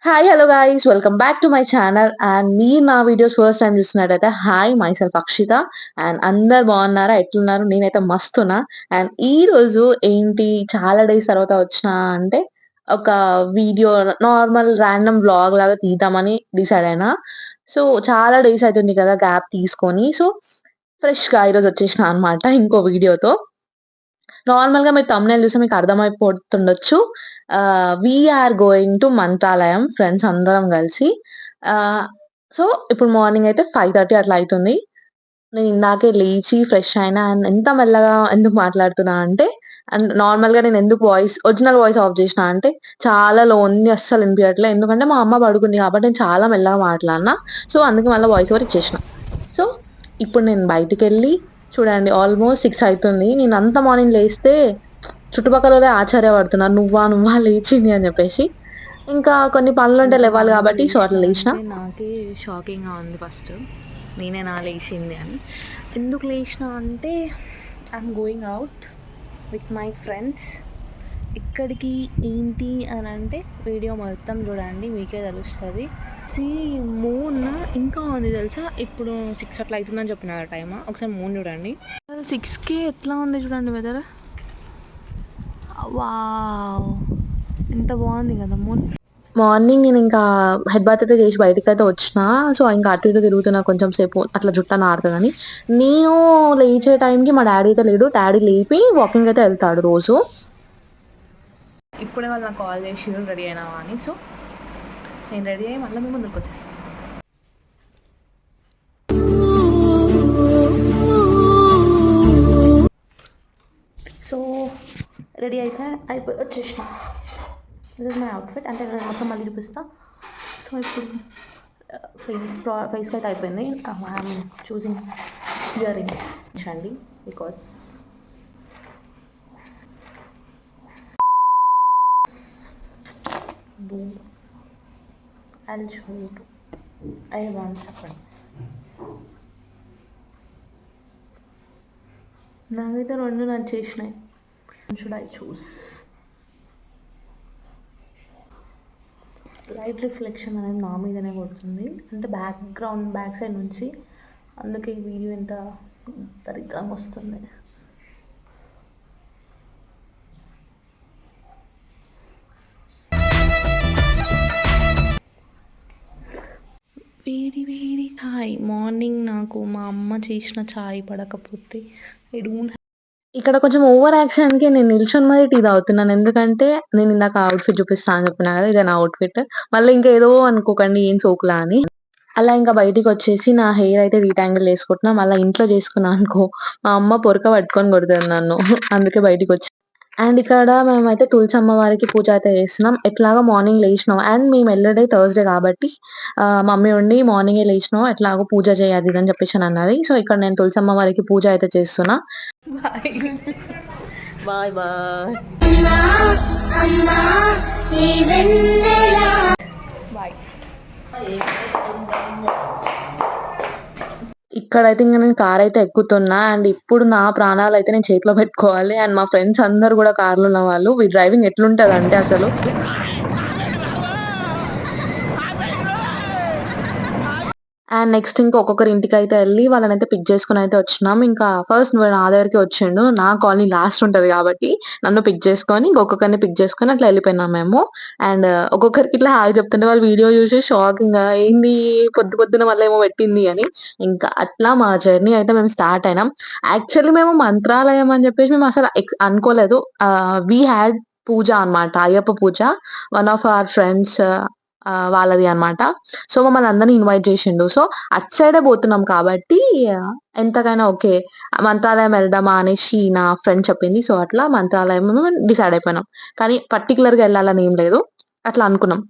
Hi hello guys welcome back to my channel and మీరు నా videos first time చూస్తున్నట్టయితే hi మై సెల్ఫ్ అక్షిత అండ్ అందరు బాగున్నారా ఎట్లున్నారు నేనైతే మస్తున్నా అండ్ ఈ రోజు ఏంటి చాలా డేస్ తర్వాత వచ్చిన అంటే ఒక వీడియో నార్మల్ ర్యాండమ్ వ్లాగ్ లాగా తీద్దామని డిసైడ్ అయినా సో చాలా డేస్ అవుతుంది కదా గ్యాప్ తీసుకొని సో ఫ్రెష్ గా ఈరోజు వచ్చేసిన అనమాట ఇంకో వీడియోతో నార్మల్‌గా మీరు థంబ్‌నెయిల్ చూస్తే మీకు అర్థమైపోతుండొచ్చు. We're going to Mantralayam friends అందరం కలిసి. ఆహ్, సో, ఇప్పుడు మార్నింగ్ అయితే 5:30 అట్లా అయితుంది. నేను ఇందాకే లేచి ఫ్రెష్ అయినా అండ్ ఎంత మెల్లగా ఎందుకు మాట్లాడుతున్నా అంటే అండ్ నార్మల్‌గా నేను ఎందుకు ఒరిజినల్ వాయిస్ ఆఫ్ చేసినా అంటే చాలా లో ఉంది అస్సలు వినిపియట్లే. ఎందుకంటే మా అమ్మ పడుకుంది కాబట్టి నేను చాలా మెల్లగా మాట్లాడినా. సో, అందుకే మళ్ళా వాయిస్ ఓవర్ ఇచ్చేసిన. సో, ఇప్పుడు నేను బయటికెళ్ళి చూడండి ఆల్మోస్ట్ 6 అయితుంది. నేను అంత మార్నింగ్ లేస్తే చుట్టుపక్కలోళ్ళే ఆశ్చర్యపడుతున్నారు. "నువ్వా? నువ్వా లేచింది" అని చెప్పేసి. ఇంకా కొన్ని పనులుంటే ఇంత లెవ్వాలి మార్నింగ్ కాబట్టి సో, లేచిన అట్లా లేచిన. అంటే నాకే షాకింగ్గా ఉంది ఫస్ట్. నేనేనా లేచింది అని. ఎందుకు లేచిన అంటే I'm going out with my friends. ఎక్కడికి ఏంటి అని అంటే వీడియో మొత్తం చూడండి మీకే తెలుస్తుంది. సి మూన్ ఇంకా ఉంది తెలుసా, ఇప్పుడు 6 అట్లా అవుతుందని చెప్పిన టైమ్. ఒకసారి మూన్ చూడండి. 6కే ఎట్లా ఉంది చూడండి వెదర్. వావ్, ఎంత బాగుంది కదా మూన్. మార్నింగ్ నేనింకా హెడ్ బాత్ అయితే చేసి బయటికైతే వచ్చినా. సో, ఇంకా అటు ఇటు తిరుగుతున్నా కొంచెం సేపు అట్లా జుట్టన్నా ఆరుతదని. నేను లేచే టైంకి మా డ్యాడీ అయితే లేడు. డ్యాడీ లేపి వాకింగ్ అయితే ఎళ్తాడు రోజు. ఇప్పుడే వాళ్ళు నాకు కాల్ చేసిర్రు రెడీ అయినావా అని. సో నేను రెడీ అయ్యి మళ్ళీ మీ ముందుకు వచ్చేస్తాను. సో రెడీ అయితే వచ్చేసిన. This is my outfit. అంటే నేను మొత్తం మళ్ళీ చూపిస్తా. సో ఇప్పుడు ఫేస్కి అయితే అయిపోయింది. ఐఎమ్ చూసింగ్ ఇయర్ రింగ్స్ అండి because I show you to I want చెప్పండి. నాకైతే రెండు నచ్చేసినాయి. Should I choose? Light reflection అనేది నా మీదనే కొడుతుంది, అంటే బ్యాక్ సైడ్ నుంచి. అందుకే ఈ వీడియో ఎంత దరిద్రంగా వస్తుంది. వేడి వేడి ఛాయ్. మార్నింగ్ నాకు మా అమ్మ చేసిన ఛాయ్ పడకపోతే ఐ డోంట్. ఇక్కడ కొంచెం ఓవర్ యాక్షన్‌కి నేను నిల్చొని మరి టీ తాగుతున్నాను. ఎందుకంటే నేను ఇందాక అవుట్‌ఫిట్ చూపిస్తా అని చెప్పినా కదా! ఇదే నా అవుట్‌ఫిట్. మళ్ళీ ఇంకా ఏదో అనుకోకండి ఏం సోకులా అని. అలా ఇంకా బయటికొచ్చేసి నా హెయిర్ అయితే డీటాంగిల్ చేసుకుంటున్నా. మళ్ళా ఇంట్లో చేసుకున్నా అనుకో మా అమ్మ పొరక పట్టుకొని కొడతది నన్ను. అందుకే బయటికొచ్చి అండ్ ఇక్కడ మేమైతే తులసమ్మ వారికి పూజ అయితే చేస్తున్నాం. ఎట్లాగో మార్నింగ్ లేసినాం అండ్ మేము ఎళ్ళుడే థర్స్‌డే కాబట్టి మమ్మీ ఉండి మార్నింగే లేసినావు ఎట్లాగో పూజ చేయి అది ఇది అని చెప్పేసి అన్నది. సో, ఇక్కడ నేను తులసమ్మ వారికి పూజ అయితే చేస్తున్నా. Bye bye bye. బాయ్. ఇక్కడైతే ఇంక నేను కారైతే ఎక్కుతున్నా. అండ్ ఇప్పుడు నా ప్రాణాలైతే నేను చేతిలో పెట్టుకోవాలి. అండ్ మా ఫ్రెండ్స్ అందరూ గూడా కార్‌లో ఉన్నవాళ్ళు. డ్రైవింగ్ ఎట్లుంటదంటే అసలు అండ్ నెక్స్ట్ ఇంకా ఒక్కొక్కరి ఇంటికైతే ఎళ్లి వాళ్ళనైతే పిక్ చేసుకొనైతే వచ్చినాం. ఇంకా ఫస్ట్ నా దగ్గరికే వచ్చిండు. నా కాలనీ లాస్ట్ ఉంటది కాబట్టి నన్ను పిక్ చేసుకొని ఇంకొక్కొక్కరిని పిక్ చేసుకొని అట్లా ఎళ్ళిపోయినాం మేము. అండ్ ఒక్కొక్కరికి ఇట్లా హాయ్ చెప్తుంటే వాళ్ళు వీడియో చూసి షాకింగ్‌గా ఏంది పొద్దు పొద్దున మళ్ళేమో పెట్టింది అని. ఇంకా అట్లా మా జర్నీ అయితే మేము స్టార్ట్ అయినాం. యాక్చువల్లీ మేము మంత్రాలయం అని చెప్పేసి మేము అసలు అనుకోలేదు. వి హాడ్ పూజ అన్నమాట. అయ్యప్ప పూజ. వన్ ఆఫ్ అవర్ ఫ్రెండ్స్ వాళ్ళది అన్నమాట. సో, మమ్మల్ని అందరిని ఇన్వైట్ చేసిండు. సో, అటు సైడే పోతున్నాం కాబట్టి ఎంతకైనా ఓకే. మంత్రాలయం వెళ్దామా అనేసి నా ఫ్రెండ్ చెప్పింది. సో, అట్లా మంత్రాలయం డిసైడ్ అయిపోయినాం. కానీ పర్టిక్యులర్‌గా ఎళ్ళాలని ఏం లేదు. అట్లా అనుకున్నాం.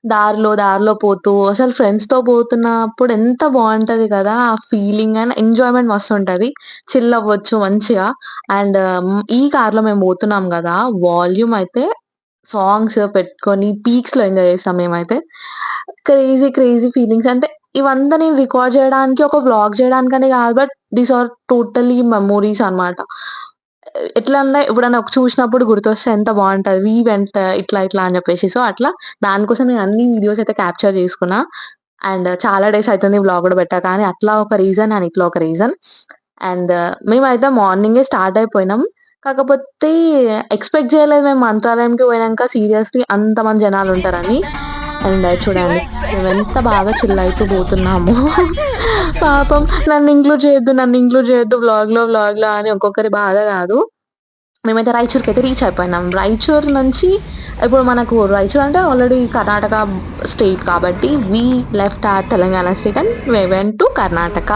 దారిలో పోతూ అసలు ఫ్రెండ్స్‌తో పోతున్నప్పుడు ఎంత బావుంటది కదా! ఆ ఫీలింగ్ అండ్ ఎంజాయ్‌మెంట్ మస్తుంటది. చిల్ అవ్వచ్చు మంచిగా. అండ్ ఈ కార్‌లో మేము పోతున్నాం గదా! వాల్యూమ్ అయితే సాంగ్స్ పెట్టుకొని పీక్స్‌లో ఎంజాయ్ చేసాం మేమైతే. క్రేజీ ఫీలింగ్స్ అంటే ఇవంతా నేను రికార్డ్ చేయడానికి ఒక వ్లాగ్ చేయడానికని కాదు. But these are totally memories అన్నమాట. ఎట్లన్నా ఎప్పుడన్నా చూసినప్పుడు గుర్తొస్తే ఎంత బావుంటది. వి వెంట్ ఇట్లా, ఇట్లా అని జెప్పేసి. సో, అట్లా దానికోసం నేను అన్ని వీడియోస్ అయితే క్యాప్చర్ చేసుకున్నా. అండ్ చాలా డేస్ అయితుంది వ్లాగ్ గూడా పెట్టాక. కానీ అట్లా ఒక రీజన్ అండ్ ఇట్లా ఒక రీజన్. అండ్ మేమైతే మార్నింగే స్టార్ట్ అయిపోయినాం. కాకపోతే ఎక్స్‌పెక్ట్ చేయలేదు మేము మంత్రాలయంకి పోయినంక సీరియస్‌లీ అంతమంది జనాలుంటారని. అండ్ శివ చూడండి ఎక్స్‌ప్రెషన్. మేమెంత బాగా చిల్ అయితూ పోతున్నామో. పాపం నన్ను ఇంక్లూడ్ చేయొద్దు వ్లాగ్‌లో అని ఒక్కొక్కరి బాధ గాదు. మేమైతే రాయచూర్‌కైతే రీచ్ అయిపోయినాం. రాయచూర్ నుంచి ఇప్పుడు మనకు రాయచూర్ అంటే ఆల్రెడీ కర్ణాటక స్టేట్ కాబట్టి we left Telangana state and we went to Karnataka.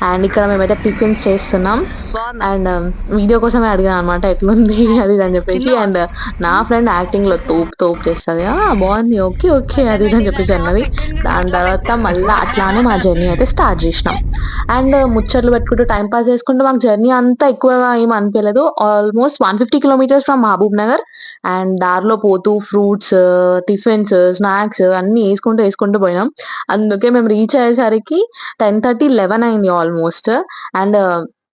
And ఇక్కడ మేమైతే టిఫిన్స్ చేస్తున్నాం. బావుందా? అండ్ వీడియో కోసమే అడిగాను అనమాట ఎట్లుంది అది ఇది అని చెప్పేసి. తిన్నావా? అండ్ నా ఫ్రెండ్ యాక్టింగ్‌లో తోపు చేస్తది. బావుంది. ఓకే. ఓకే. అది ఇది అని చెప్పేసి అన్నది. దాని తర్వాత మళ్ళా అట్లానే మా జర్నీ అయితే స్టార్ట్ చేసినాం. అండ్ ముచ్చట్లు పెట్టుకుంటూ టైమ్ పాస్ చేసుకుంటూ మాకు జర్నీ అంతా ఎక్కువగా ఏమి అనిపియలేదు. Almost 150 kilometres from Mahabubnagar. And దారిలో పోతూ ఫ్రూట్స్, టిఫిన్స్, స్నాక్స్ అన్నీ యేసుకుంటూ పోయినాం. అందుకే మేము రీచ్ అయ్యేసరికి 10:30, 11 అయింది ఆల్మోస్ట్. అండ్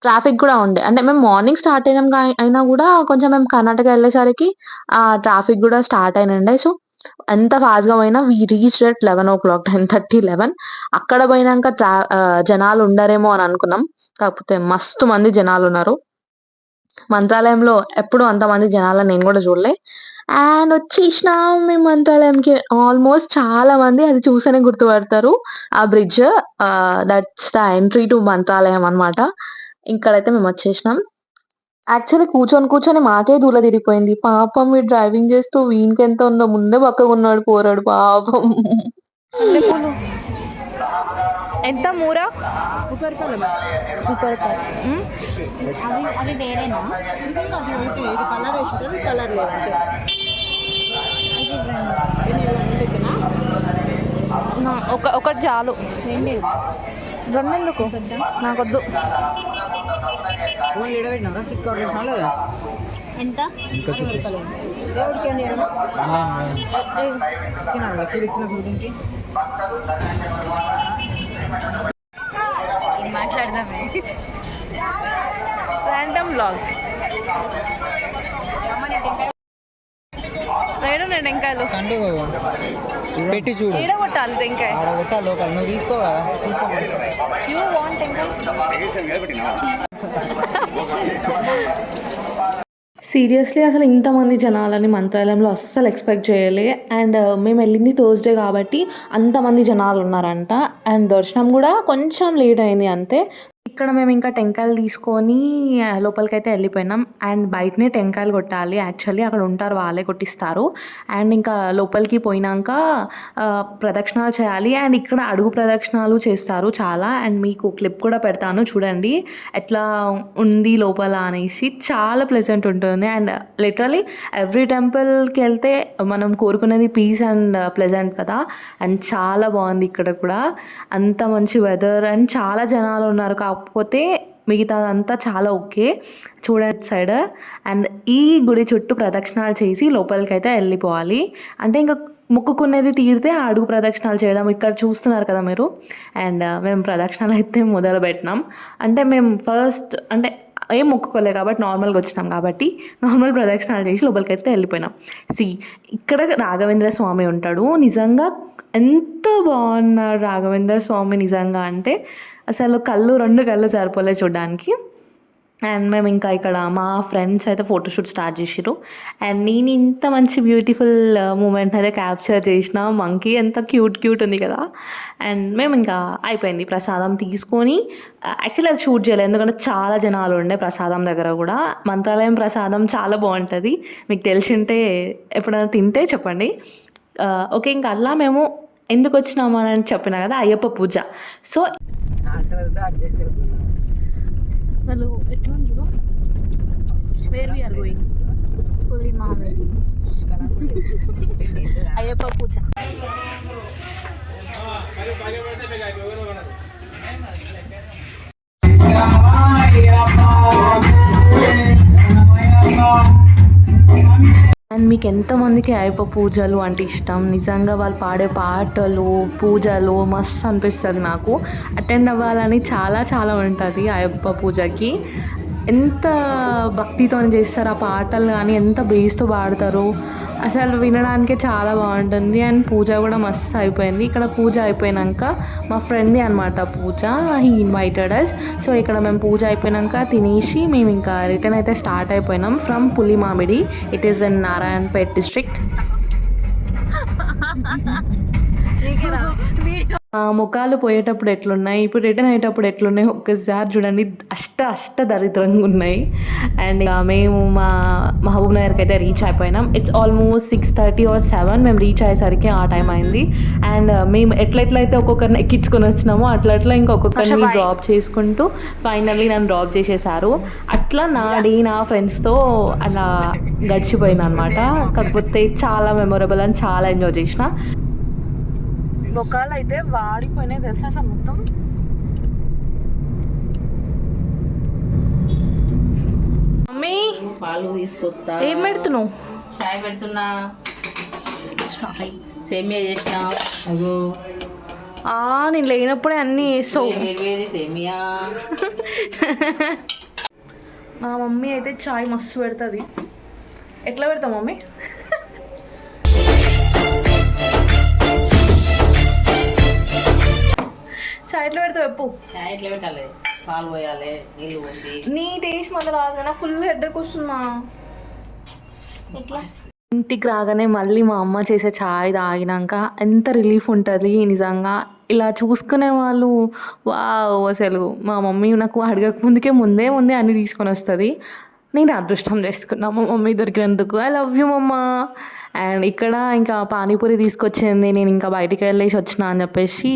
ట్రాఫిక్ గూడా ఉండే. అంటే మేము మార్నింగ్ స్టార్ట్ అయినాం అయినా గూడా కొంచెం మేము కర్ణాటక ఎళ్ళేసరికి ట్రాఫిక్ గూడా స్టార్ట్ అయినుండే. సో, ఎంత ఫాస్ట్‌గా పోయినా వి రీచ్డ్ అట్ 11:00 10:30, 11 అక్కడ పోయినంక జనాలు ఉండరేమో అని అనుకున్నాం. కాకపోతే మస్తు మంది జనాలున్నారు. మంత్రాలయంలో ఎప్పుడు అంతమంది జనాలని నేను గూడా జూడలే. అండ్ వచ్చేసినాం మేము మంత్రాలయంకి. ఆల్మోస్ట్ చాలా మంది అది చూస్తేనే గుర్తుపడతారు. ఆ bridge that's the entry to Mantralayam అన్నమాట. ఇక్కడైతే మేమొచ్చేసినాం. యాక్చువల్లీ కూర్చొని మాకే దూల తిరిగిపోయింది. పాపం వీడు డ్రైవింగ్ చేస్తూ వీనికెంత ఉందో ముందే బక్కగున్నాడు పోరడు పాపం. మల్లెపూలు ఎంత మూర? రూపాయలు. హ్మ్. అవి వేరేనా? ఇది ఒకటి. ఇది కలర్ వేసింటారు, ఇది కలర్ లేదు అంతే. ఇది ఇవ్వండి. ఎన్ని ఇవ్వనా? ఒకటి చాలు. రెండు వేసుకో. రెండెందుకు? నాకొద్దు. ఫోన్ లీడబెట్టినారా? సిట్ కవర్ వేసినా లేదా? ఎంత? రూపాయలు. దేవుడికి ఎన్ని ఇవ్వనా? ఇచ్చినారా? లెక్కలు ఇచ్చిన చూడండి. మాట్లాడదామే. Random vlog. ఏడున్నాయి టెంకాయలు? పెట్టి చూడు. ఏడ కొట్టాలి టెంకాయ? ఆడ కొట్టా లోకల్ నువ్వు తీసుకో కదా. యూ వాంట్ టెంకాయ? సీరియస్లీ అసలు ఇంతమంది జనాలని మంత్రాలయంలో అస్సలు ఎక్స్పెక్ట్ చేయలే. అండ్ మేము వెళ్ళింది థర్స్డే కాబట్టి అంతమంది జనాలు ఉన్నారంట. అండ్ దర్శనం కూడా కొంచెం లేట్ అయింది అంతే. ఇక్కడ మేము ఇంకా టెంకాయలు తీసుకొని లోపలికైతే వెళ్ళిపోయినాం. అండ్ బయటనే టెంకాయలు కొట్టాలి. యాక్చువల్లీ అక్కడ ఉంటారు, వాళ్ళే కొట్టిస్తారు. అండ్ ఇంకా లోపలికి పోయినాక ప్రదక్షిణాలు చేయాలి. అండ్ ఇక్కడ అడుగు ప్రదక్షిణాలు చేస్తారు చాలా. అండ్ మీకు క్లిప్ కూడా పెడతాను చూడండి ఎట్లా ఉంది లోపల అనేసి. చాలా ప్లెజెంట్ ఉంటుంది. అండ్ లిటరలీ ఎవ్రీ టెంపుల్కి వెళ్తే మనం కోరుకునేది పీస్ అండ్ ప్లెజెంట్ కదా. అండ్ చాలా బాగుంది ఇక్కడ కూడా. అంత మంచి వెదర్ అండ్ చాలా జనాలు ఉన్నారు. కాకపోతే మిగతాదంతా చాలా ఓకే. చూడండి సైడ్. అండ్ ఈ గుడి చుట్టూ ప్రదక్షిణాలు చేసి లోపలికైతే వెళ్ళిపోవాలి. అంటే ఇంకా మొక్కుకునేది తీరితే ఆ అడుగు ప్రదక్షిణాలు చేయడం ఇక్కడ చూస్తున్నారు కదా మీరు. అండ్ మేము ప్రదక్షిణాలు అయితే మొదలు పెట్టినాం. అంటే మేము ఫస్ట్ అంటే ఏం మొక్కుకోలే కాబట్టి నార్మల్గా వచ్చినాం కాబట్టి నార్మల్ ప్రదక్షిణాలు చేసి లోపలికైతే వెళ్ళిపోయినాం. ఇక్కడ రాఘవేంద్ర స్వామి ఉంటాడు. నిజంగా ఎంత బాగున్నాడు రాఘవేంద్ర స్వామి నిజంగా అంటే అసలు రెండు కళ్ళు సరిపోలే చూడడానికి. అండ్ మేము ఇంకా ఇక్కడ మా ఫ్రెండ్స్ అయితే ఫోటోషూట్ స్టార్ట్ చేసిర్రు. అండ్ నేను ఇంత మంచి బ్యూటిఫుల్ మూమెంట్ అయితే క్యాప్చర్ చేసిన. మంకీ ఎంత క్యూట్ ఉంది కదా. అండ్ మేము ఇంకా అయిపోయింది ప్రసాదం తీసుకొని. యాక్చువల్లీ అది షూట్ చేయలేదు ఎందుకంటే చాలా జనాలు ఉండే ప్రసాదం దగ్గర కూడా. మంత్రాలయం ప్రసాదం చాలా బాగుంటుంది. మీకు తెలిసి ఉంటే ఎప్పుడైనా తింటే చెప్పండి. ఓకే, ఇంకా అలా మేము ఎందుకు వచ్చినాము అని చెప్పిన కదా, అయ్యప్ప పూజ. సో అసలు ఎట్లా చూడు where we are going fully మామూలు అయ్యప్ప పూజ. అండ్ మీకు ఎంతమందికి అయ్యప్ప పూజలు అంటే ఇష్టం? నిజంగా వాళ్ళు పాడే పాటలు, పూజలు మస్తు అనిపిస్తుంది నాకు. అటెండ్ అవ్వాలని చాలా ఉంటుంది అయ్యప్ప పూజకి. ఎంత భక్తితో చేస్తారు ఆ పాటలు కానీ, ఎంత బేస్తో పాడతారో అసలు వినడానికే చాలా బాగుంటుంది. అండ్ పూజ కూడా మస్తు అయిపోయింది. ఇక్కడ పూజ అయిపోయాక మా ఫ్రెండ్ది అనమాట పూజ, హీ ఇన్వైటెడ్ అస్. సో ఇక్కడ మేము పూజ అయిపోయాక తినేసి మేము ఇంకా రిటర్న్ అయితే స్టార్ట్ అయిపోయినాం from Pulimamidi. It is in Narayanpet district. ముఖాలు పోయేటప్పుడు ఎట్లున్నాయి, ఇప్పుడు రిటర్న్ అయ్యేటప్పుడు ఎట్లున్నాయి ఒక్కసారి చూడండి. అష్ట దరిద్రంగా ఉన్నాయి. అండ్ మేము మా మహబూబ్ నగర్కి అయితే రీచ్ అయిపోయినాం. ఇట్స్ ఆల్మోస్ట్ 6:30 or 7 మేము రీచ్ అయ్యేసరికి ఆ టైం అయింది. అండ్ మేము ఎట్లయితే ఒక్కొక్కరిని ఎక్కించుకొని వచ్చినామో అట్లా ఇంకొకరిని డ్రాప్ చేసుకుంటూ ఫైనల్లీ నన్ను డ్రాప్ చేసేసారు. అట్లా నా ఫ్రెండ్స్తో అలా గడిచిపోయింది అనమాట. కాకపోతే చాలా మెమొరబుల్ అని చాలా ఎంజాయ్ చేసిన. బొక్కాలు అయితే వాడిపోయినాయి తెలుసా అసలు మొత్తం. మమ్మీ పాలు తీసుకొస్తా. ఏం పెడుతున్నావు? చాయ్ పెడుతున్నా. సేమియా చేసిన. అగో నేను లేనప్పుడే అన్నీ వేస్తావు. వేడి సేమియా. మా మమ్మీ అయితే చాయ్ మస్తు పెడుతుంది. ఎట్లా పెడతావు మమ్మీ? చాయ్ ఎట్లా పెడతావు చెప్పు. చాయ్ ఎట్లా పెట్టాలి? పాలు పోయాలి, నీళ్ళు పోసి. నీ టేస్ట్ మాత్రం రాదు, నాకు ఫుల్ హెడ్ఏక్ వస్తుందా. ఇంటికి రాగానే మళ్ళీ మా అమ్మ చేసే చాయ్ తాగినాక ఎంత రిలీఫ్ ఉంటుంది నిజంగా. ఇలా చూసుకునే వాళ్ళు వావ్. అసలు మా మమ్మీ నాకు అడగక ముందే అన్నీ తీసుకొని వస్తుంది. నేను అదృష్టం చేసుకున్నా మా మమ్మీ దొరికినందుకు. ఐ లవ్ యూ మమ్మ. అండ్ ఇక్కడ ఇంకా పానీపూరి తీసుకొచ్చింది. నేను ఇంకా బయటికి వెళ్ళేసి వచ్చిన అని చెప్పేసి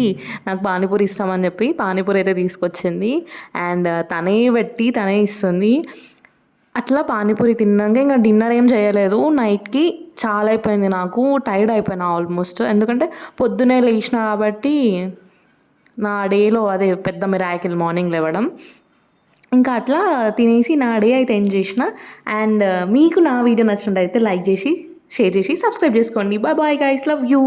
నాకు పానీపూరి ఇస్తామని చెప్పి పానీపూరి అయితే తీసుకొచ్చింది. అండ్ తనే ఇస్తుంది. అట్లా పానీపూరి తిన్నాక ఇంకా డిన్నర్ ఏం చేయలేదు. నైట్కి చాలా అయిపోయింది, నాకు టైర్డ్ అయిపోయినా ఆల్మోస్ట్. ఎందుకంటే పొద్దునే లేచిన కాబట్టి నా డేలో అదే పెద్ద మిరాకిల్ మార్నింగ్ లేవడం. ఇంకా అట్లా తినేసి నా డే అయితే ఎంజాయ్ చేసిన. అండ్ మీకు నా వీడియో నచ్చినట్టయితే లైక్ చేసి, షేర్ చేసి, సబ్స్క్రైబ్ చేసుకోండి. Bye bye guys, love you.